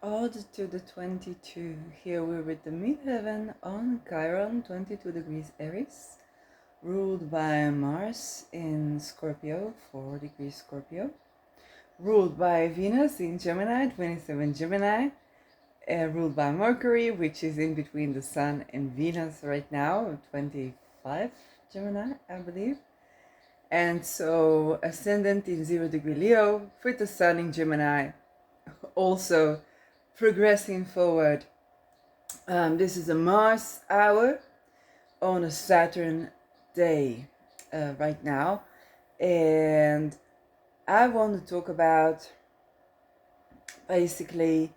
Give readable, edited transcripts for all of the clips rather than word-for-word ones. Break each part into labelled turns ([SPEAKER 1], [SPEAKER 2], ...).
[SPEAKER 1] Ode to the 22. Here we're with the midheaven on Chiron, 22 degrees Aries, ruled by Mars in Scorpio, 4 degrees Scorpio, ruled by Venus in Gemini, 27 Gemini, ruled by Mercury, which is in between the Sun and Venus right now, 25 Gemini, I believe. And so ascendant in 0 degree Leo, with the Sun in Gemini, also progressing forward. This is a Mars hour on a Saturn day right now, and I want to talk about basically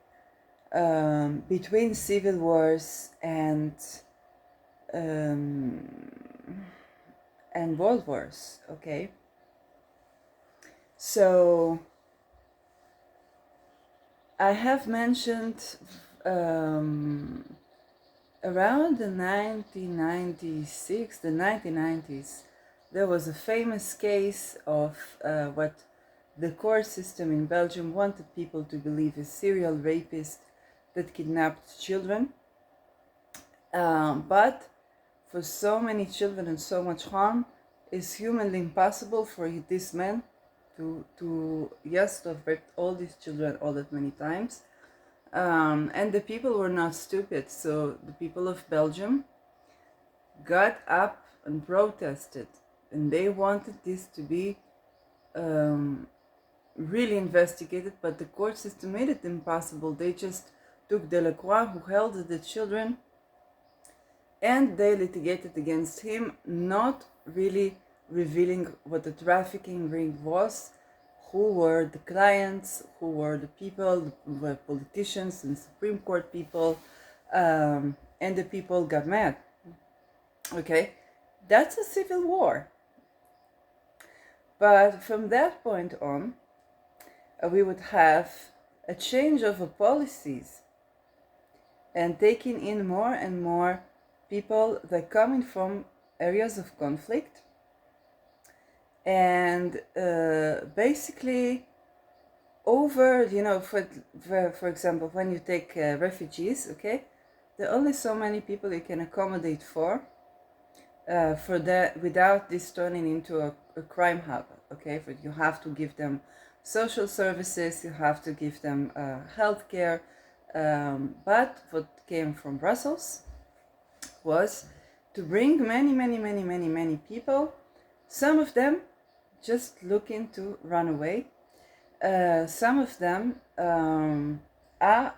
[SPEAKER 1] between civil wars um, and world wars. Okay, so I have mentioned around the 1996, the 1990s, there was a famous case of what the court system in Belgium wanted people to believe a serial rapist that kidnapped children. But for so many children and so much harm, it's humanly impossible for this man to have raped all these children all that many times. And the people were not stupid, so the people of Belgium got up and protested, and they wanted this to be really investigated, but the court system made it impossible. They just took Delacroix, who held the children, and they litigated against him, not really revealing what the trafficking ring was, who were the clients, who were the people, the politicians and Supreme Court people, and the people got mad. Okay, that's a civil war. But from that point on, we would have a change of policies and taking in more and more people that coming from areas of conflict, and basically over, for example, when you take refugees, okay, there are only so many people you can accommodate for that without this turning into a crime hub. Okay, but you have to give them social services, you have to give them health care, but what came from Brussels was to bring many people, some of them just looking to run away. Some of them are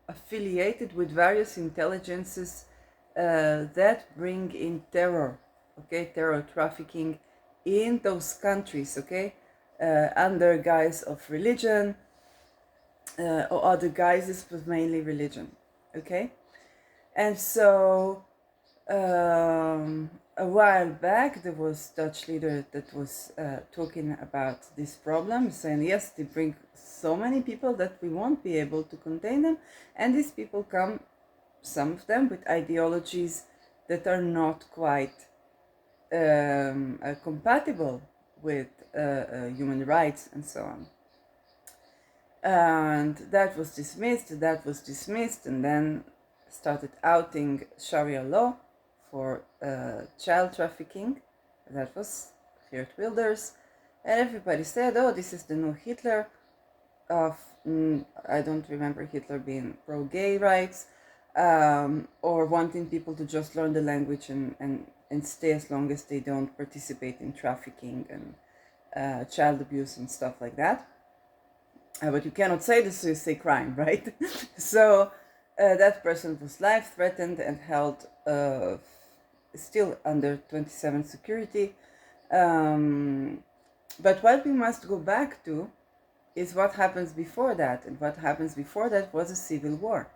[SPEAKER 1] affiliated with various intelligences that bring in terror, okay, terror trafficking in those countries, okay, under guise of religion or other guises, but mainly religion, okay. And so a while back there was Dutch leader that was talking about this problem, saying yes, they bring so many people that we won't be able to contain them, and these people come, some of them with ideologies that are not quite compatible with human rights and so on. And that was dismissed, and then started outing Sharia law for child trafficking. That was Geert Wilders, and everybody said, oh, this is the new Hitler of, I don't remember Hitler being pro-gay rights, or wanting people to just learn the language and stay as long as they don't participate in trafficking and child abuse and stuff like that. But you cannot say this, so you say crime, right? So that person was life threatened and held still under 27 security. But what we must go back to is what happens before that. And what happens before that was a civil war.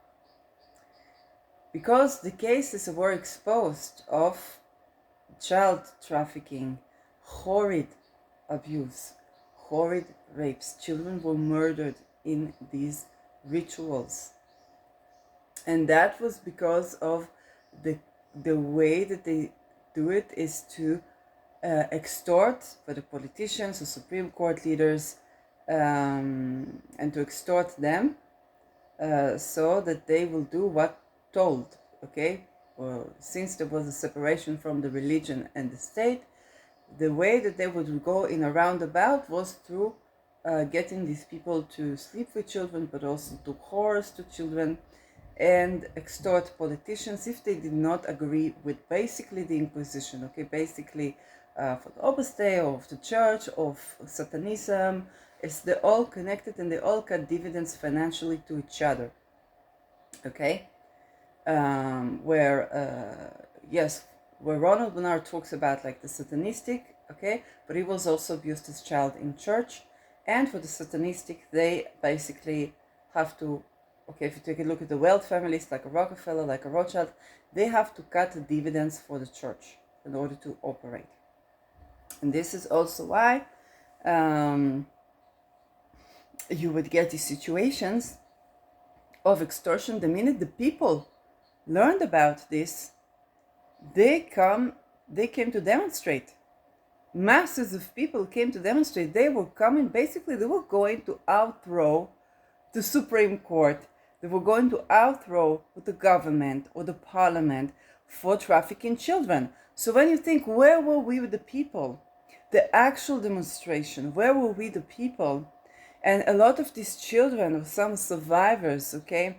[SPEAKER 1] Because the cases were exposed of child trafficking, horrid abuse, horrid rapes. Children were murdered in these rituals. And that was because of the way that they do it is to extort for the politicians, the Supreme Court leaders, and to extort them so that they will do what told, okay? Well, since there was a separation from the religion and the state, the way that they would go in a roundabout was through getting these people to sleep with children, but also to coerce to children and extort politicians if they did not agree with basically the Inquisition, okay? Basically, for the Opus of the Church, of Satanism, they're all connected and they all cut dividends financially to each other, okay? Yes, where Ronald Bernard talks about like the satanistic, okay, but he was also abused as a child in church, and for the satanistic, they basically have to, okay, if you take a look at the wealth families like a Rockefeller, like a Rothschild, they have to cut the dividends for the church in order to operate. And this is also why you would get these situations of extortion. The minute the people learned about this, they came to demonstrate. Masses of people came to demonstrate. They were coming, basically they were going to overthrow the Supreme Court. They were going to overthrow the government or the parliament for trafficking children. So when you think, where were we with the people? The actual demonstration, where were we the people? And a lot of these children, or some survivors, okay,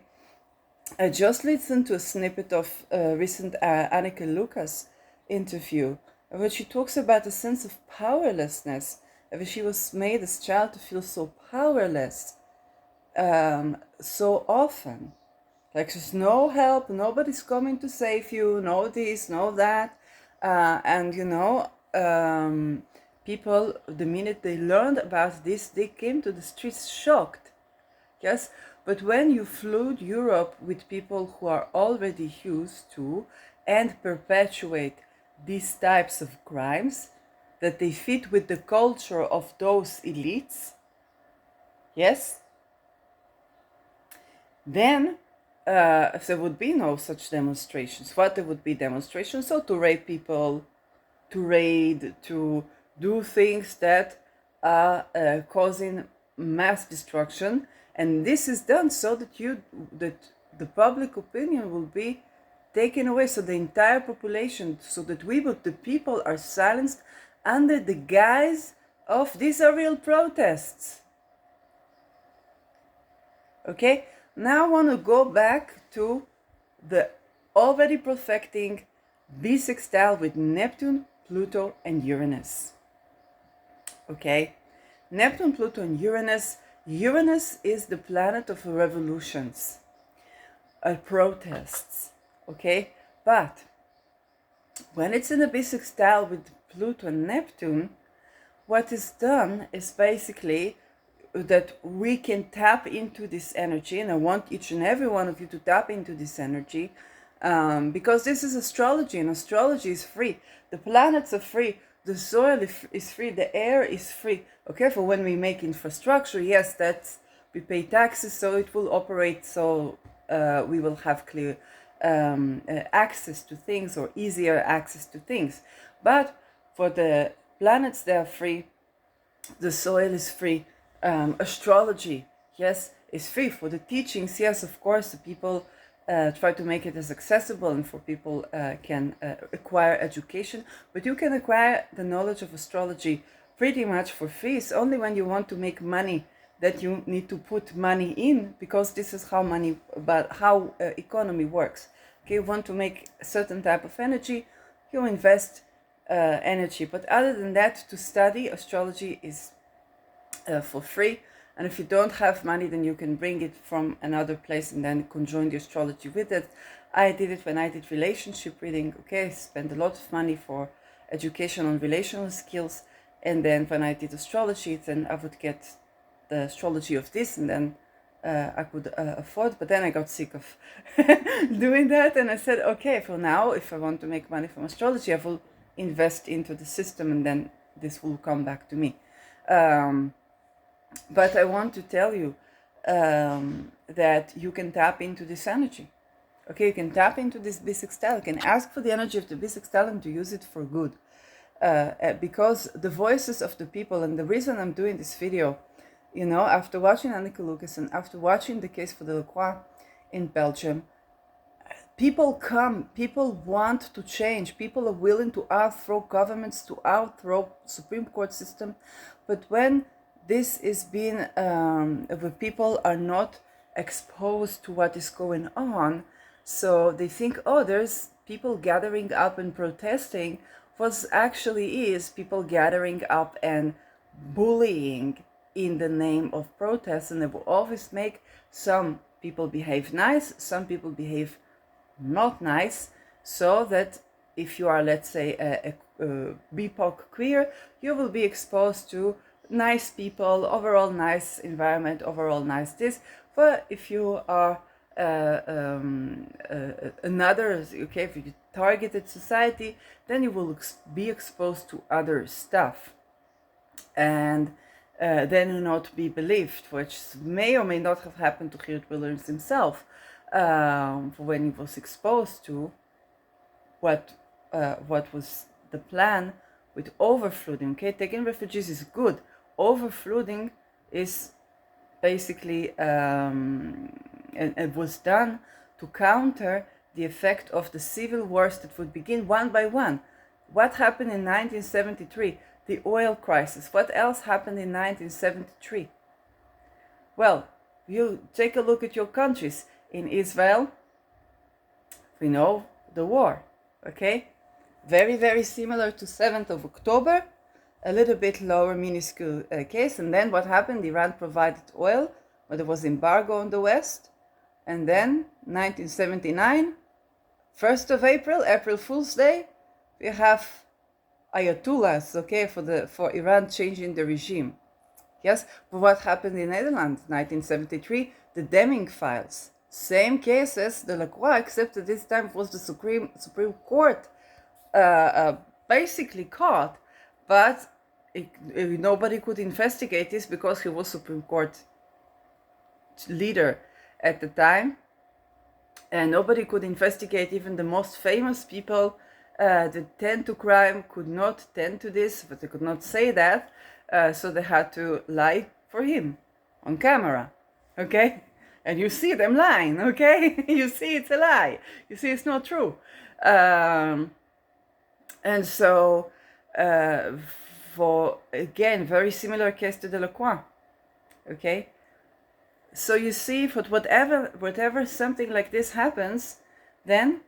[SPEAKER 1] I just listened to a snippet of a recent Annika Lucas interview, where she talks about a sense of powerlessness, where she was made as a child to feel so powerless so often. Like there's no help, nobody's coming to save you, no this, no that. And you know, people, the minute they learned about this, they came to the streets shocked. Yes, but when you flood Europe with people who are already used to and perpetuate these types of crimes, that they fit with the culture of those elites, yes, then there would be no such demonstrations. What there would be demonstrations? So to rape people, to raid, to do things that are causing mass destruction. And this is done so that the public opinion will be taken away, so the entire population, so that the people are silenced under the guise of these are real protests. Okay, now I want to go back to the already perfecting bisextile with Neptune, Pluto, and Uranus. Okay, Neptune, Pluto, and Uranus. Uranus is the planet of revolutions, protests, okay? But when it's in a bisextile with Pluto and Neptune, what is done is basically that we can tap into this energy, and I want each and every one of you to tap into this energy, because this is astrology, and astrology is free. The planets are free. The soil is free, the air is free, okay? For when we make infrastructure, yes, we pay taxes, so it will operate, so we will have clear access to things, or easier access to things. But for the planets, they are free, the soil is free, astrology, yes, is free. For the teachings, yes, of course, the people try to make it as accessible, and for people can acquire education, but you can acquire the knowledge of astrology pretty much for free. It's only when you want to make money that you need to put money in, because this is how economy works. Okay, you want to make a certain type of energy, you invest energy, but other than that, to study astrology is for free. And if you don't have money, then you can bring it from another place and then conjoin the astrology with it. I did it when I did relationship reading. Okay, I spent a lot of money for education on relational skills. And then when I did astrology, then I would get the astrology of this, and then I could afford. But then I got sick of doing that. And I said, okay, for now, if I want to make money from astrology, I will invest into the system, and then this will come back to me. But I want to tell you that you can tap into this energy. Okay, you can tap into this bisextile. You can ask for the energy of the bisextile and to use it for good. Because the voices of the people, and the reason I'm doing this video You know, after watching Anneke Lucas and after watching the case for Delacroix in Belgium, people want to change, people are willing to overthrow governments, to overthrow Supreme Court system. But when this is being, when people are not exposed to what is going on, so they think, oh, there's people gathering up and protesting. What actually is people gathering up and bullying in the name of protest, and they will always make some people behave nice, some people behave not nice, so that if you are, let's say, a BIPOC queer, you will be exposed to nice people, overall nice environment, overall nice this. But if you are another, okay, if you targeted society, then you will be exposed to other stuff, and then not be believed, which may or may not have happened to Geert Wilders himself, when he was exposed to what was the plan with overflooding. Okay, taking refugees is good. Overflooding is basically, and it was done to counter the effect of the civil wars that would begin one by one. What happened in 1973? The oil crisis. What else happened in 1973? Well, you take a look at your countries. In Israel, we know the war, okay? Very, very similar to 7th of October, a little bit lower minuscule case. And then what happened? Iran provided oil, but there was embargo on the West. And then 1979, 1st of April, April Fool's Day, we have ayatollahs, okay, for Iran changing the regime. Yes, but what happened in Netherlands, 1973, the Deming files. Same case as Delacroix, except that this time it was the Supreme Court basically caught, but nobody could investigate this because he was Supreme Court leader at the time, and nobody could investigate. Even the most famous people that tend to crime could not tend to this, but they could not say that, so they had to lie for him on camera, okay? And you see them lying, okay? You see it's a lie. You see it's not true. And so, for, again, very similar case to Delacroix, okay? So you see, for whatever something like this happens, then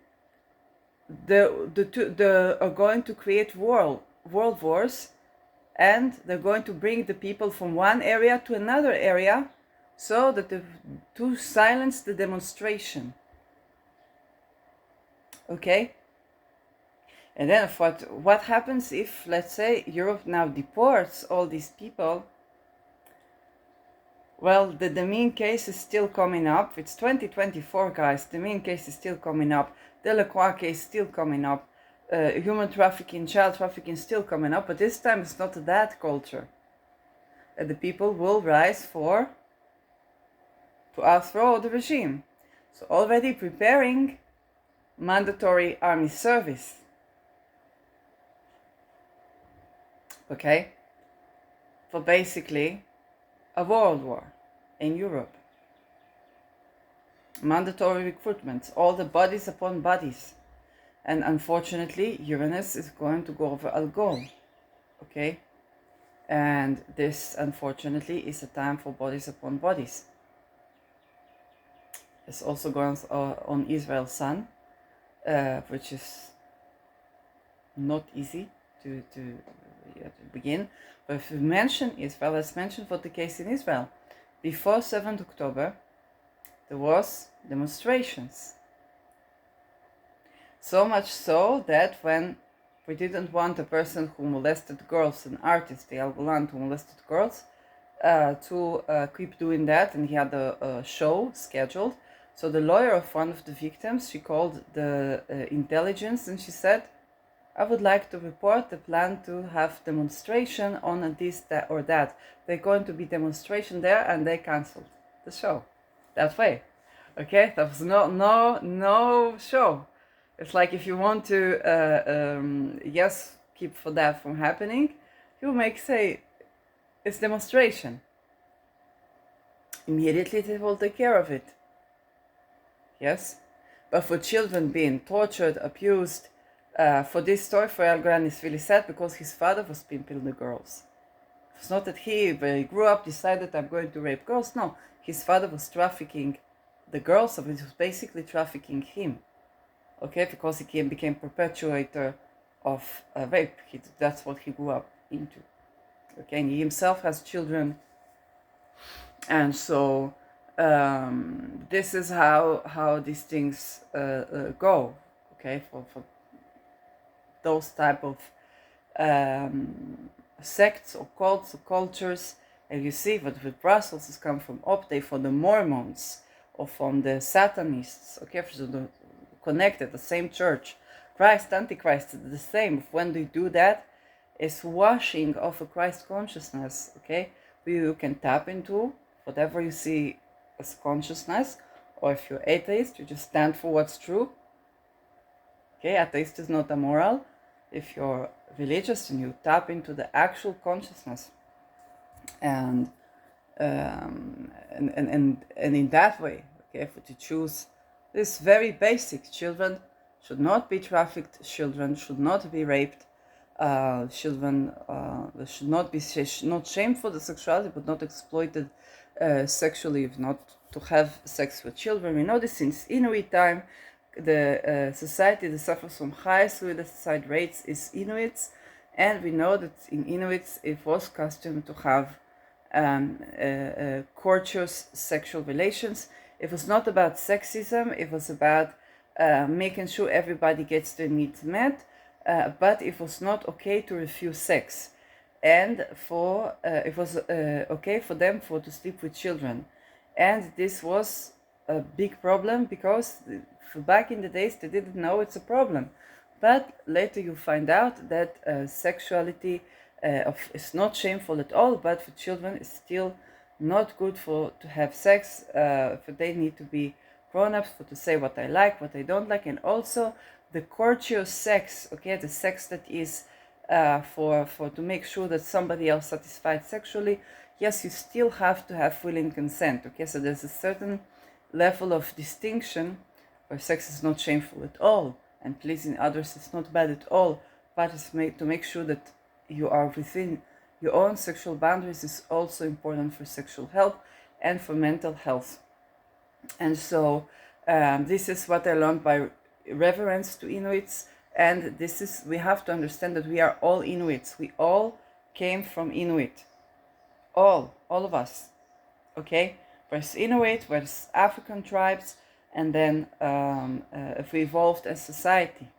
[SPEAKER 1] the two are going to create world wars, and they're going to bring the people from one area to another area, so that to silence the demonstration. Okay? And then what happens if, let's say, Europe now deports all these people? Well, the main case is still coming up. It's 2024, guys. The main case is still coming up. The Delacroix case is still coming up. Human trafficking, child trafficking still coming up. But this time it's not that culture. The people will rise to overthrow the regime. So already preparing mandatory army service. Okay? For basically a world war in Europe. Mandatory recruitment, all the bodies upon bodies. And unfortunately, Uranus is going to go over Algol. Okay? And this, unfortunately, is a time for bodies upon bodies. It's also going on Israel's sun, which is not easy to begin. But if we mention Israel, let's mention what the case in Israel. Before 7th October, there was demonstrations. So much so that when we didn't want a person who molested girls, an artist, Eyal Golan, who molested girls, to keep doing that, and he had a show scheduled. So the lawyer of one of the victims, she called the intelligence, and she said, I would like to report the plan to have demonstration on this, that, or that. They're going to be demonstration there, and they cancelled the show. That way. Okay? There was no show. It's like if you want to, keep for that from happening, you make, say, it's demonstration. immediately they will take care of it. Yes? But for children being tortured, abused, for this story for El Gran is really sad because his father was pimping the girls. It's not that when he grew up, decided I'm going to rape girls. No, his father was trafficking the girls, so it was basically trafficking him. Okay, because he became perpetuator of rape. That's what he grew up into. Okay, and he himself has children, and so this is how these things go. Okay, for those type of sects or cults or cultures. And you see what with Brussels has come from Opte for the Mormons or from the Satanists, okay, for the connected, the same church. Christ, Antichrist, the same. When they do that, it's washing of a Christ consciousness, okay? You can tap into whatever you see as consciousness, or if you're atheist, you just stand for what's true. Okay, atheist is not amoral. If you're religious and you tap into the actual consciousness, and in that way, okay, if you choose this very basic, children should not be trafficked, children should not be raped, children should not be not shamed for the sexuality, but not exploited sexually, if not to have sex with children. We know this since Inuit time. The society that suffers from high suicide rates is Inuits, and we know that in Inuits it was custom to have courteous sexual relations. It was not about sexism, it was about making sure everybody gets their needs met, but it was not okay to refuse sex. And it was okay for them to sleep with children. And this was a big problem because back in the days they didn't know it's a problem. But later you find out that sexuality is not shameful at all, but for children it's still not good to have sex. For they need to be grown-ups to say what I like, what I don't like, and also the courteous sex, okay, the sex that is to make sure that somebody else satisfied sexually. Yes, you still have to have willing consent, okay, so there's a certain level of distinction where sex is not shameful at all, and pleasing others is not bad at all, but it's made to make sure that you are within your own sexual boundaries is also important for sexual health and for mental health. And so this is what I learned by reverence to Inuits, and we have to understand that we are all Inuits. We all came from Inuit. All of us, okay? Whereas Inuit, whereas African tribes, and then if we evolved as society.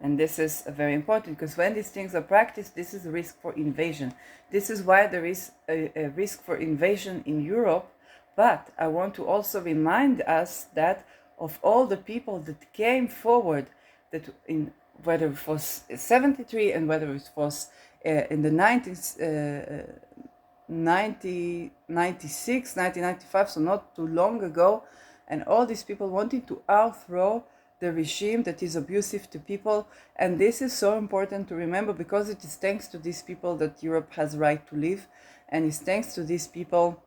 [SPEAKER 1] And this is very important because when these things are practiced, this is a risk for invasion. This is why there is a risk for invasion in Europe. But I want to also remind us that of all the people that came forward, that in whether it was 73 and whether it was in the 1996, 1995, so not too long ago, and all these people wanted to overthrow the regime that is abusive to people. And this is so important to remember because it is thanks to these people that Europe has right to live, and it's thanks to these people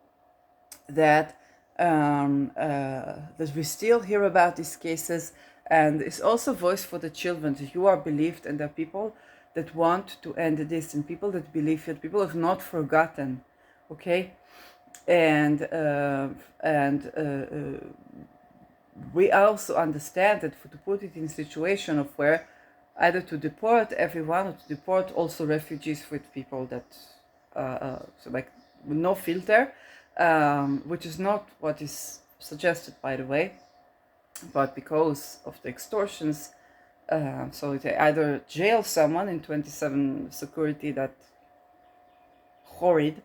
[SPEAKER 1] that that we still hear about these cases. And it's also voice for the children that you are believed, and there are people that want to end this, and people that believe it. People have not forgotten, okay? And we also understand that to put it in a situation of where either to deport everyone or to deport also refugees with people that so like with no filter, which is not what is suggested, by the way, but because of the extortions, so they either jail someone in 27 security, that horrid,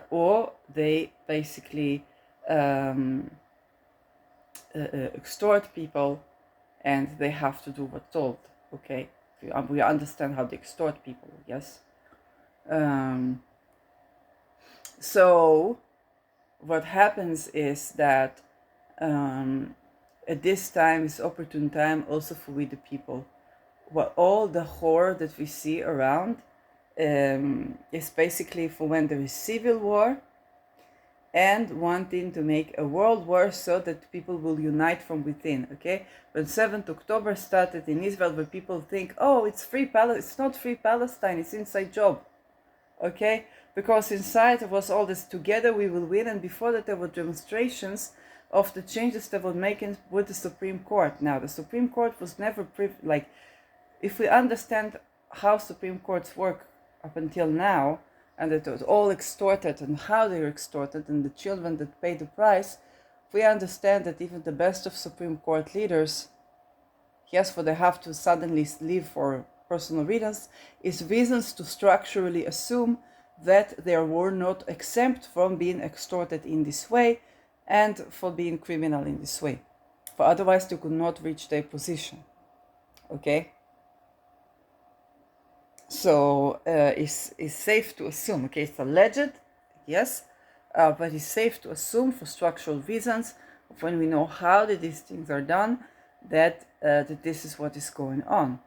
[SPEAKER 1] or they basically extort people, and they have to do what's told. Okay, we understand how they extort people. Yes. So what happens is that at this time is opportune time also for we the people. What all the horror that we see around, is basically for when there is civil war and wanting to make a world war so that people will unite from within, okay? When 7th October started in Israel, where people think, oh, it's free Palestine. It's not free Palestine, it's inside job, okay? Because inside was all this together we will win, and before that there were demonstrations of the changes that were making with the Supreme Court. Now, the Supreme Court was never, like, if we understand how Supreme Courts work up until now, and that it was all extorted and how they were extorted and the children that paid the price, we understand that even the best of Supreme Court leaders, yes, for they have to suddenly leave for personal reasons, is reasons to structurally assume that they were not exempt from being extorted in this way and for being criminal in this way. For otherwise they could not reach their position. Okay? So it's safe to assume, okay, it's alleged, yes, but it's safe to assume for structural reasons, when we know how these things are done, that this is what is going on.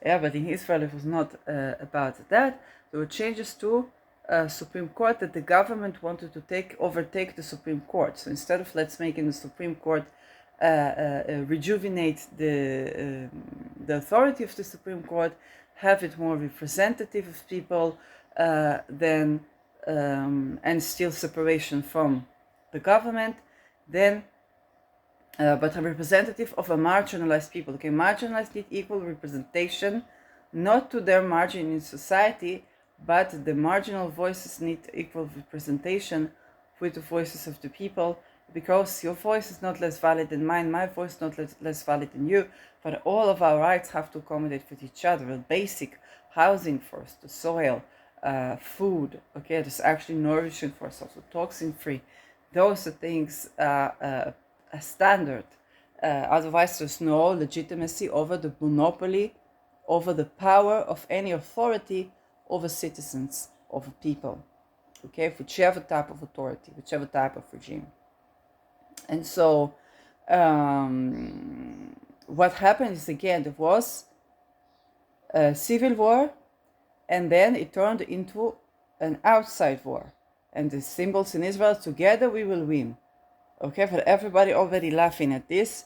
[SPEAKER 1] Yeah, but in Israel it was not about that. There were changes to Supreme Court that the government wanted to overtake the Supreme Court. So instead of let's make in the Supreme Court rejuvenate the authority of the Supreme Court, have it more representative of people, then and still separation from the government, then but a representative of a marginalized people. Okay, marginalized need equal representation, not to their margin in society, but the marginal voices need equal representation with the voices of the people, because your voice is not less valid than mine, my voice is not less valid than you, but all of our rights have to accommodate with each other. Basic housing first, the soil, food, okay, there's actually nourishing for us, also toxin free. Those are things a standard. Otherwise there's no legitimacy over the monopoly, over the power of any authority over citizens, over people, okay, whichever type of authority, whichever type of regime. And so what happened is, again, there was a civil war, and then it turned into an outside war. And the symbols in Israel, together we will win. Okay, but everybody already laughing at this,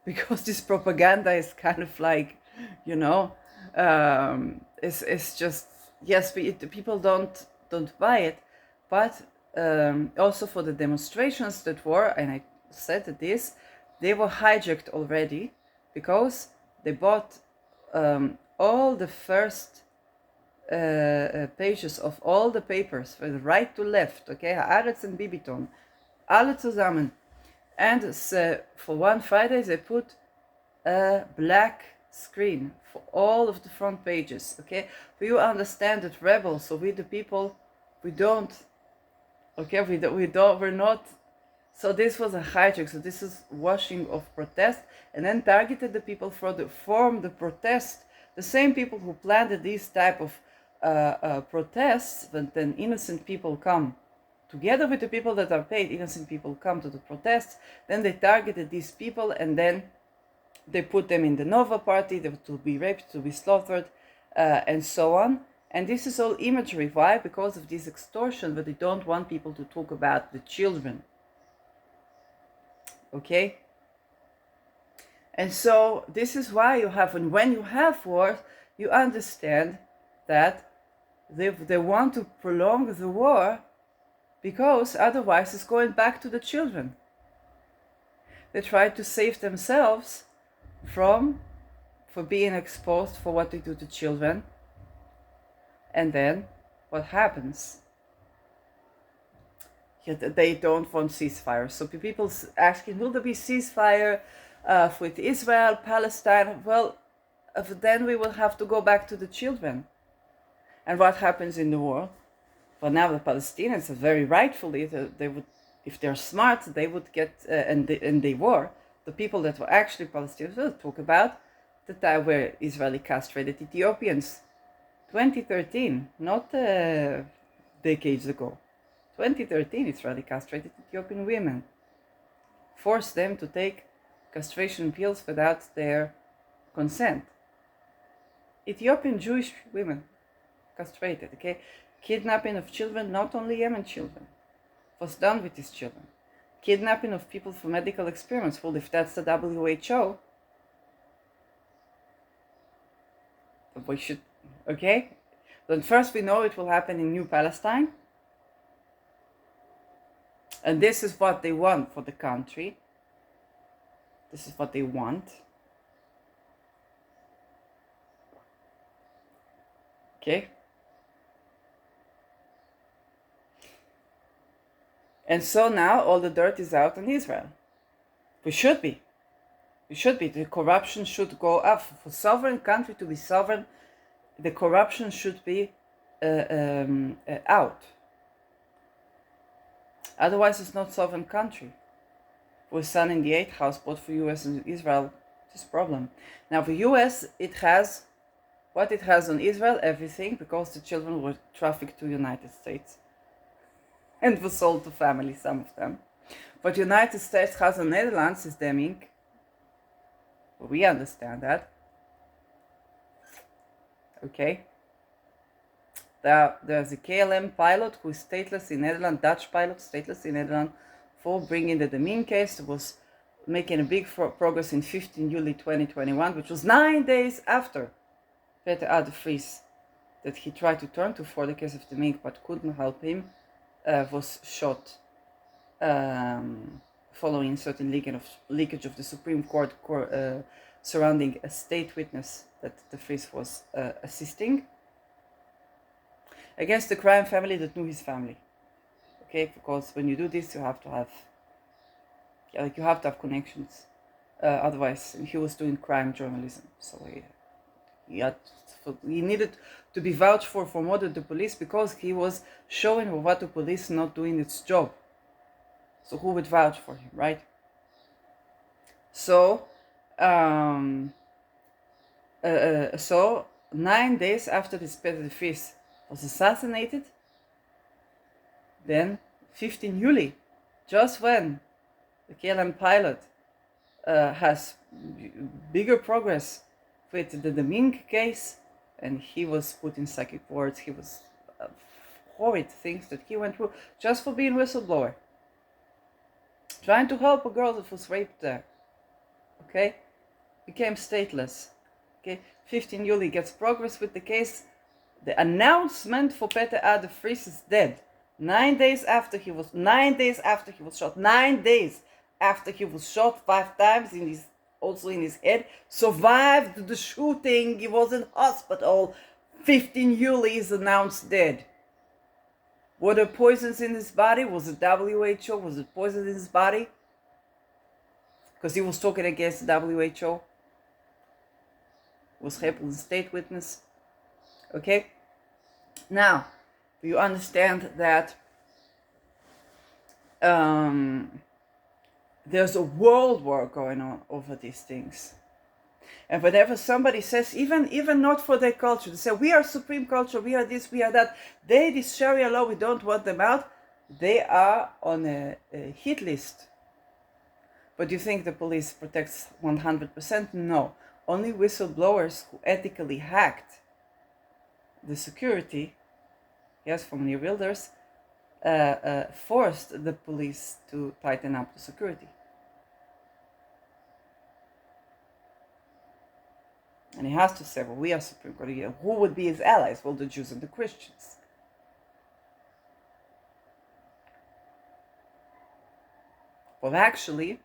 [SPEAKER 1] because this propaganda is kind of like, you know, it's just, yes, people don't buy it, but also for the demonstrations that were, and I said that this, they were hijacked already, because they bought all the first pages of all the papers, from the right to left, okay, Haaretz and Bibiton, alle zusammen. And for one Friday they put a black screen for all of the front pages, okay? For you understand that rebels, so we the people, we don't, okay, we're not, so this was a hijack, so this is washing of protest, and then targeted the people from the protest, the same people who planned these type of protests, but then innocent people come together with the people that are paid, innocent people come to the protests, then they targeted these people, and then they put them in the Nova party, they were to be raped, to be slaughtered, and so on. And this is all imagery. Why? Because of this extortion, but they don't want people to talk about the children. Okay? And so this is why you have, and when you have wars, you understand that they want to prolong the war, because otherwise it's going back to the children. They try to save themselves for being exposed for what they do to children. And then what happens? Yeah, they don't want ceasefire. So people asking, will there be ceasefire with Israel, Palestine? Well, then we will have to go back to the children. And what happens in the war? Well, now the Palestinians are very rightfully, they would, if they're smart, they would get, and they were, the people that were actually Palestinians, will talk about the time where Israeli castrated Ethiopians. 2013, not decades ago. 2013, Israeli castrated Ethiopian women. Forced them to take castration pills without their consent. Ethiopian Jewish women. castrated, okay? Kidnapping of children, not only Yemen children, was done with these children. Kidnapping of people for medical experiments. Well, if that's the WHO, we should, okay? Then first we know it will happen in New Palestine. And this is what they want for the country. This is what they want. Okay? And so now all the dirt is out on Israel. We should be. We should be. The corruption should go up. For sovereign country to be sovereign, the corruption should be out. Otherwise, it's not sovereign country. For son in the 8th house, both for US and Israel, this problem. Now, for US, it has what it has on Israel, everything, because the children were trafficked to United States and were sold to families, some of them. What United States has on Netherlands is Deming. We understand that. Okay. There's a KLM pilot who is stateless in Netherlands, Dutch pilot, stateless in Netherlands, for bringing the Deming case. Was making a big progress in 15 July 2021, which was 9 days after Peter R. de Vries, that he tried to turn to for the case of Deming but couldn't help him, was shot following certain leakage of the Supreme Court surrounding a state witness that de Vries was assisting against the crime family that knew his family. Okay, because when you do this, you have to have connections. Otherwise, he was doing crime journalism, so he needed to be vouched for more than the police, because he was showing what the police not doing its job. So who would vouch for him, right? So, so 9 days after this Peter de Vries was assassinated, then 15 July, just when the KLM pilot has bigger progress with the Deming case, and he was put in psychic wards. He was horrid things that he went through just for being whistleblower, trying to help a girl that was raped there. Okay, became stateless. Okay, 15 July gets progress with the case. The announcement for Peter R. de Vries is dead. 9 days after he was shot. 9 days after he was shot 5 times also in his head. Survived the shooting. He was in hospital. 15 July is announced dead. Were there poisons in his body? Was it WHO? Was it poison in his body? Because he was talking against the WHO. Was helping the state witness. Okay? Now, you understand that there's a world war going on over these things. And whenever somebody says, even not for their culture, they say, we are supreme culture, we are this, we are that, this Sharia law, we don't want them out, they are on a hit list. But you think the police protects 100%? No. Only whistleblowers who ethically hacked the security, yes, from new builders, forced the police to tighten up the security. And he has to say, well, we are Supreme Court. Who would be his allies? Well, the Jews and the Christians. Well, actually,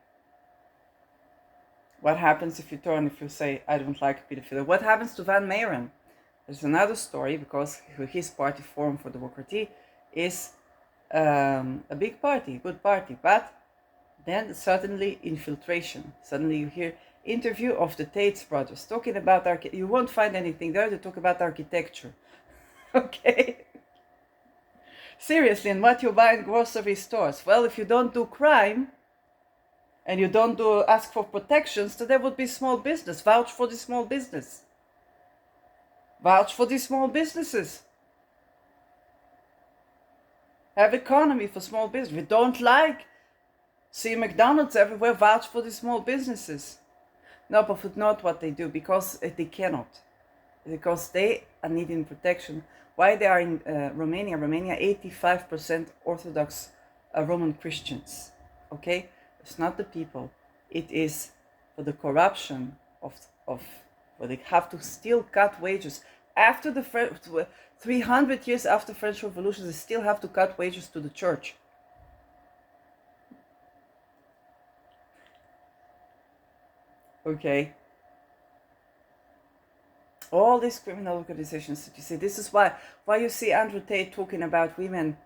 [SPEAKER 1] what happens if you say, I don't like pedophilia? What happens to Van Meeren? There's another story, because his party, Forum for Democracy, is a big party, good party, but then suddenly infiltration. Suddenly you hear interview of the Tates brothers talking about you won't find anything there to talk about architecture. Okay? Seriously, and what you buy in grocery stores? Well, if you don't do crime and you don't ask for protections, then there would be small business. Vouch for the small business. Vouch for these small businesses. Have economy for small business. We don't see McDonald's everywhere. Vouch for the small businesses. No, but not what they do, because they cannot. because they are needing protection. Why they are in Romania? Romania, 85% Orthodox Roman Christians. Okay, it's not the people. It is for the corruption of where they have to still cut wages after the 300 years after French Revolution. They still have to cut wages to the church. Okay. All these criminal organizations that you see, this is why you see Andrew Tate talking about women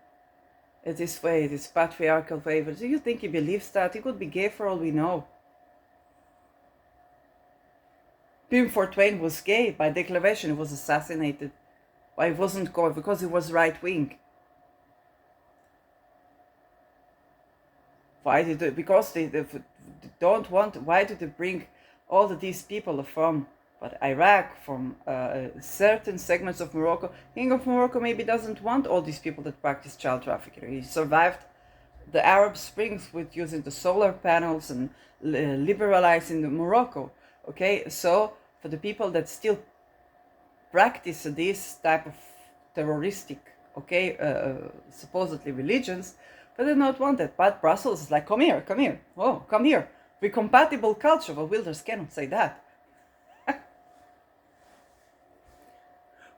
[SPEAKER 1] this way, this patriarchal way. But do you think he believes that? He could be gay for all we know. Pim Fortuyn was gay by declaration. He was assassinated. Why he wasn't caught? Because he was right wing. Why did they? Because they don't want. Why did they bring all of these people from? But Iraq, from certain segments of Morocco. King of Morocco maybe doesn't want all these people that practice child trafficking. He survived the Arab Springs with using the solar panels and liberalizing the Morocco. Okay, so for the people that still practice this type of terroristic, supposedly religions, but they don't want that. But Brussels is like, come here, oh, come here. We're compatible culture. Well, Wilders cannot say that.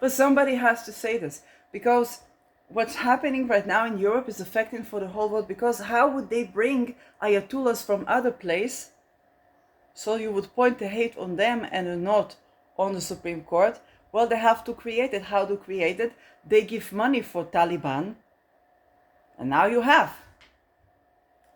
[SPEAKER 1] But somebody has to say this, because what's happening right now in Europe is affecting for the whole world. Because how would they bring ayatollahs from other place? So you would point the hate on them and not on the Supreme Court. Well, they have to create it. How to create it? They give money for Taliban. And now you have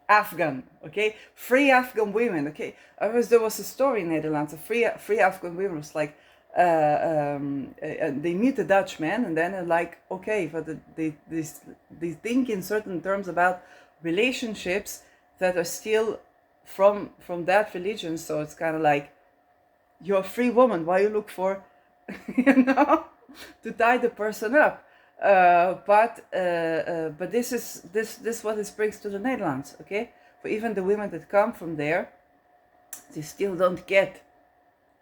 [SPEAKER 1] Afghan, okay? Free Afghan women, okay? There was a story in Netherlands, a free Afghan women was like, they meet a Dutch man, and then they're like, okay, but they think in certain terms about relationships that are still from that religion. So it's kind of like, you're a free woman, why you look for to tie the person up? But this is what this brings to the Netherlands, okay? For even the women that come from there, they still don't get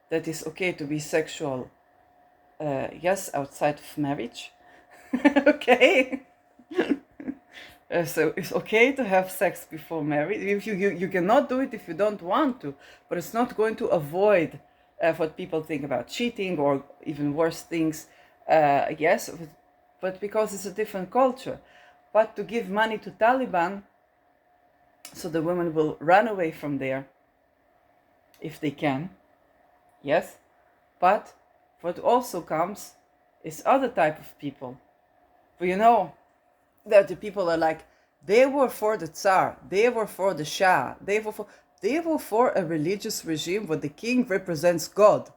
[SPEAKER 1] that it's okay to be sexual, yes, outside of marriage, okay? So it's okay to have sex before marriage. If you cannot do it if you don't want to, but it's not going to avoid what people think about cheating or even worse things, yes, but because it's a different culture. But to give money to Taliban, so the women will run away from there, if they can, yes, but what also comes is other type of people. But you know, that the people are like, they were for the Tsar, they were for the Shah, they were for a religious regime where the king represents God.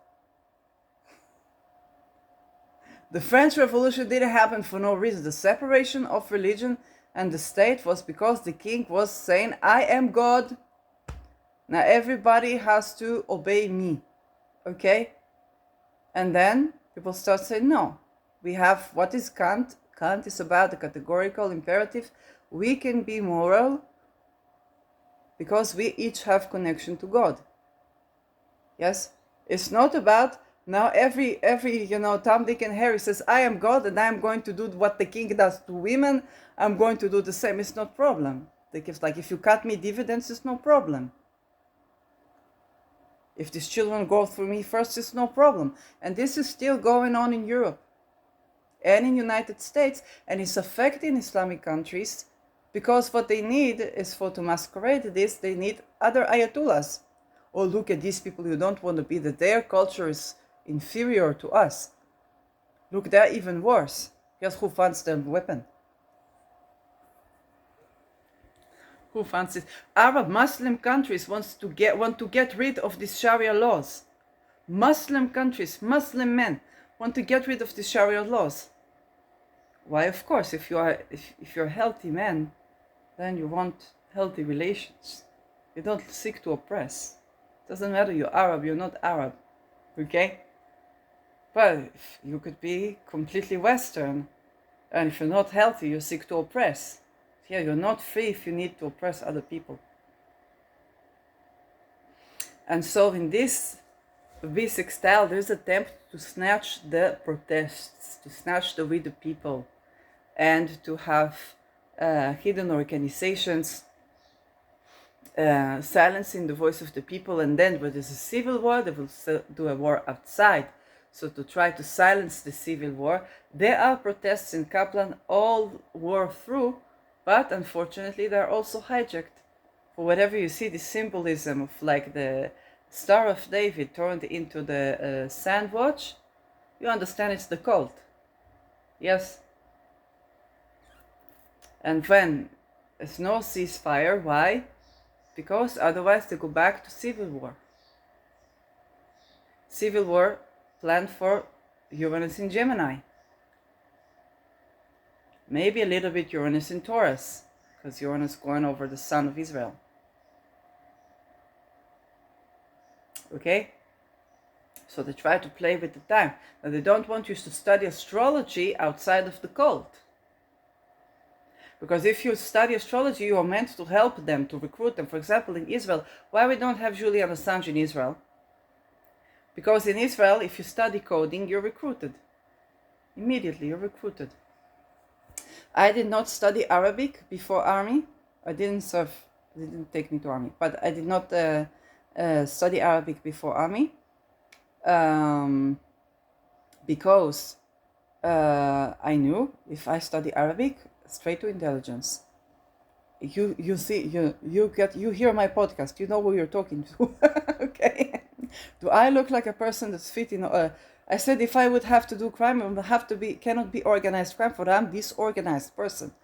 [SPEAKER 1] The French Revolution didn't happen for no reason. The separation of religion and the state was because the king was saying, I am God, now everybody has to obey me, okay? And then people start saying, no, we have, what is Kant? Kant is about the categorical imperative. We can be moral because we each have connection to God. Yes? It's not about now every Tom, Dick, and Harry says, I am God and I am going to do what the king does to women. I'm going to do the same. It's no problem. It's like, if you cut me dividends, it's no problem. If these children go through me first, it's no problem. And this is still going on in Europe and in United States, and it's affecting Islamic countries, because what they need is, for to masquerade this, they need other ayatollahs. Oh, look at these people who don't want to be that their culture is inferior to us. Look, they're even worse. Guess who funds their weapon? Who funds it? Arab Muslim countries want to get rid of these Sharia laws. Muslim countries, Muslim men want to get rid of the Sharia laws. Why? Of course, if you're a healthy man, then you want healthy relations. You don't seek to oppress. Doesn't matter you're Arab, you're not Arab, okay? But you could be completely Western, and if you're not healthy, you seek to oppress. Yeah, you're not free if you need to oppress other people. And so in this V6 style, there's an attempt to snatch the protests, to snatch away the people, and to have hidden organizations silencing the voice of the people. And then when there's a civil war, they will do a war outside. So to try to silence the civil war, there are protests in Kaplan all war through, but unfortunately they're also hijacked. For whatever you see, the symbolism of like the Star of David turned into the sand watch, you understand it's the cult. Yes. And when there's no ceasefire, why? Because otherwise they go back to civil war. Civil war planned for Uranus in Gemini. Maybe a little bit Uranus in Taurus, because Uranus going over the son of Israel. Okay? So they try to play with the time. Now they don't want you to study astrology outside of the cult. Because if you study astrology, you are meant to help them, to recruit them. For example, in Israel, why we don't have Julian Assange in Israel? Because in Israel, if you study coding, you're recruited. Immediately, you're recruited. I did not study Arabic before army. I didn't serve, they didn't take me to army. But I did not study Arabic before army. Because I knew if I study Arabic, straight to intelligence. You hear my podcast, you know who you're talking to. Okay. Do I look like a person that's fit in I said if I would have to do crime, it would cannot be organized crime, for I'm disorganized person.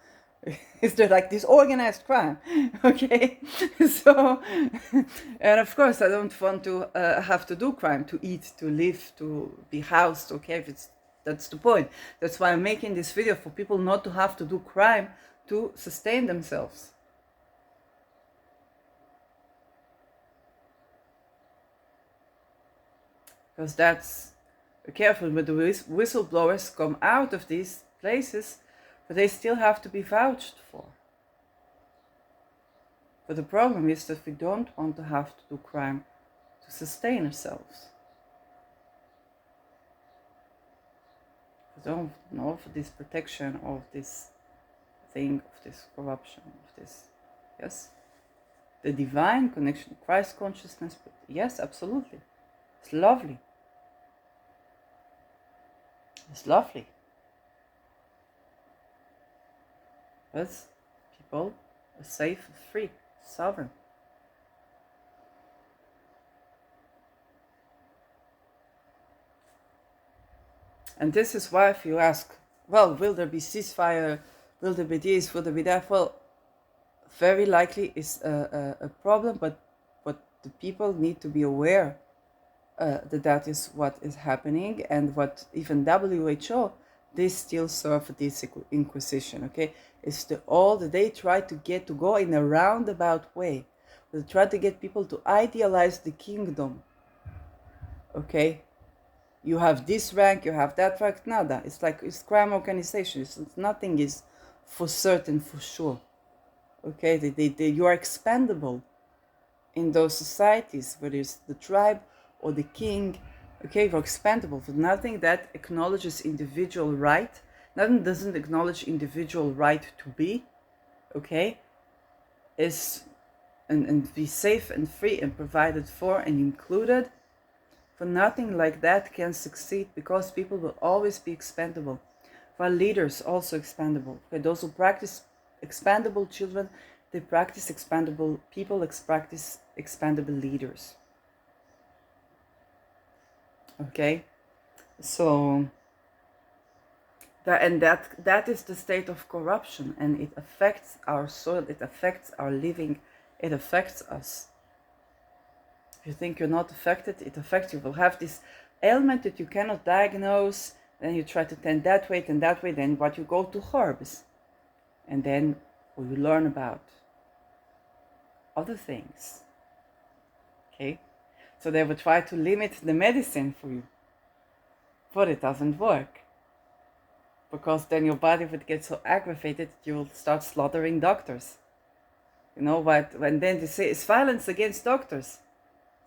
[SPEAKER 1] Is there like disorganized crime? Okay. So, and of course I don't want to have to do crime, to eat, to live, to be housed. Okay, that's the point. That's why I'm making this video, for people not to have to do crime to sustain themselves. Because that's careful, but the whistleblowers come out of these places, but they still have to be vouched for. But the problem is that we don't want to have to do crime to sustain ourselves. We don't know for this protection of this thing, of this corruption, of this, yes? The divine connection, Christ consciousness, yes, absolutely. It's lovely. It's lovely. But people are safe, free, sovereign. And this is why if you ask, well, will there be ceasefire? Will there be this? Will there be that? Well, very likely is a problem, but the people need to be aware that is what is happening, and what even WHO, they still serve this inquisition. Okay, it's they try to go in a roundabout way. They try to get people to idealize the kingdom. Okay, you have this rank, you have that rank. Nada. It's like it's crime organization. Nothing is for certain, for sure. Okay, you are expendable in those societies, whether it's the tribe or the king. Okay, you're expendable. But nothing that acknowledges individual right, nothing doesn't acknowledge individual right to be, okay, is and be safe and free and provided for and included. For nothing like that can succeed, because people will always be expendable. While leaders also expendable. Okay, those who practice expendable children, they practice expendable people, practice expendable leaders. Okay, so that is the state of corruption, and it affects our soil, it affects our living, it affects us. If you think you're not affected, it affects you. You will have this ailment that you cannot diagnose, then you try to tend that way, then what you go to herbs, and then you learn about other things. Okay, so they will try to limit the medicine for you, but it doesn't work, because then your body would get so aggravated that you will start slaughtering doctors. You know what? And then they say it's violence against doctors.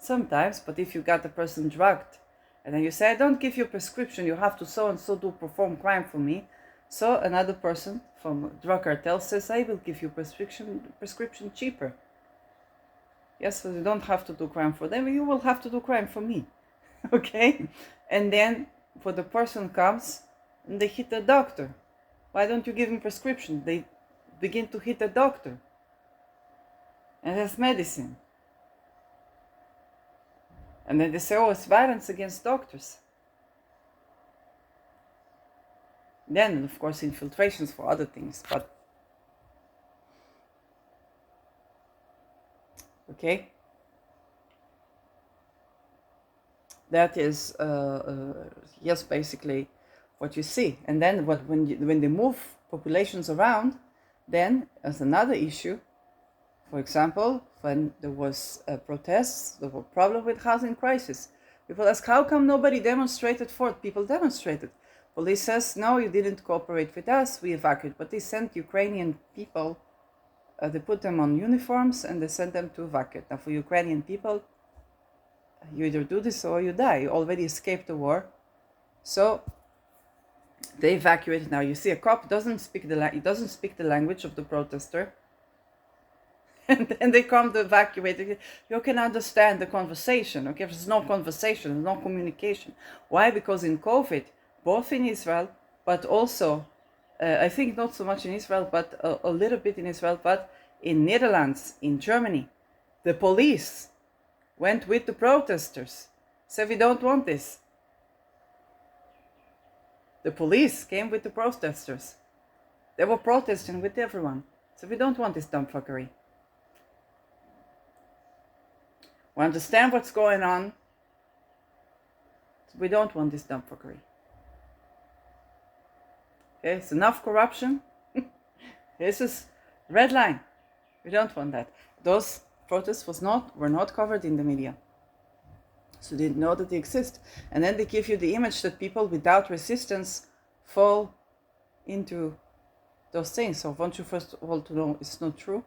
[SPEAKER 1] Sometimes, but if you got the person drugged, and then you say, I don't give you a prescription, you have to so and so do perform crime for me. So another person from drug cartel says, I will give you prescription cheaper. Yes, so you don't have to do crime for them, you will have to do crime for me. Okay? And then when the person comes and they hit the doctor, why don't you give him prescription? They begin to hit the doctor. And that's medicine. And then they say, oh, it's violence against doctors. Then, of course, infiltrations for other things. But, okay. That is, yes, basically what you see. And then when they move populations around, then as another issue, for example, when there was protests, there were problems with housing crisis. People ask, how come nobody demonstrated for it? People demonstrated. Police says, no, you didn't cooperate with us, we evacuated. But they sent Ukrainian people, they put them on uniforms and they sent them to evacuate. Now for Ukrainian people, you either do this or you die. You already escaped the war. So they evacuated. Now you see a cop doesn't speak the language of the protester. And then they come to evacuate. You can understand the conversation. Okay, there's no conversation, there's no communication. Why? Because in COVID, both in Israel, but also, I think not so much in Israel, but a little bit in Israel, but in Netherlands, in Germany, the police went with the protesters. Said, we don't want this. The police came with the protesters. They were protesting with everyone. So we don't want this dumbfuckery. We understand what's going on. We don't want this dumbfuckery. Okay, it's enough corruption. This is red line. We don't want that. Those protests were not covered in the media. So they didn't know that they exist. And then they give you the image that people without resistance fall into those things. So I want you first of all to know it's not true.